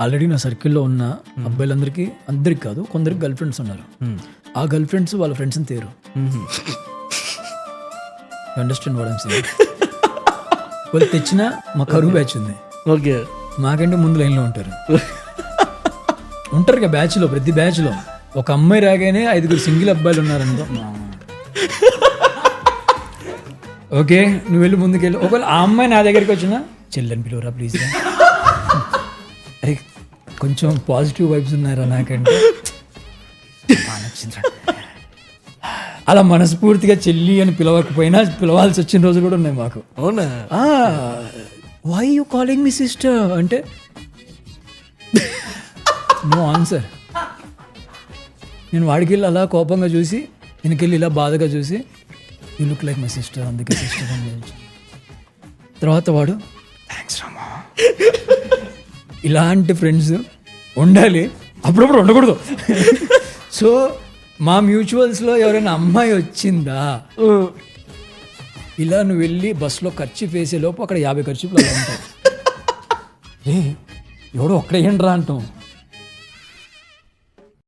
Already నా సర్కిల్లో ఉన్న అబ్బాయిలందరికీ అందరికి కాదు కొందరికి గర్ల్ ఫ్రెండ్స్ ఉన్నారు. ఆ గర్ల్ ఫ్రెండ్స్ వాళ్ళ ఫ్రెండ్స్ని తేరు. Understand what I'm saying? వాళ్ళు తెచ్చిన మా కరువు బ్యాచ్ ఉంది. ఓకే, మాకంటే ముందు లైన్లో ఉంటారు కదా బ్యాచ్లో. ప్రతి బ్యాచ్లో ఒక అమ్మాయి రాగానే 5 సింగిల్ అబ్బాయిలు ఉన్నారనుకో, ఓకే నువ్వు వెళ్ళి ముందుకెళ్ళి. ఒకవేళ ఆ అమ్మాయి నా దగ్గరికి వచ్చినా చెల్లని పిలువరా ప్లీజ్, అరే కొంచెం పాజిటివ్ వైబ్స్ ఉన్నారా నాకంటే నచ్చిందిరా, అలా మనస్ఫూర్తిగా చెల్లి అని పిలవకపోయినా పిలవాల్సి వచ్చిన రోజులు కూడా ఉన్నాయి మాకు. అవునా? Why you calling me sister అంటే నో ఆన్సర్. నేను వాడికి వెళ్ళి అలా కోపంగా చూసి, వెనకెళ్ళి ఇలా బాధగా చూసి, you look like my sister, అందుకే సిస్టర్ అని. తర్వాత వాడు థ్యాంక్స్ రామా. ఇలాంటి ఫ్రెండ్స్ ఉండాలి, అప్పుడప్పుడు ఉండకూడదు. సో మా మ్యూచువల్స్లో ఎవరైనా అమ్మాయి వచ్చిందా, ఇలా నువ్వు వెళ్ళి బస్సులో ఖర్చు వేసే లోపు అక్కడ 50 ఖర్చులు అలా ఉంటాయి. ఎవడో ఒక్కడే ఏంట్రా అంటాం.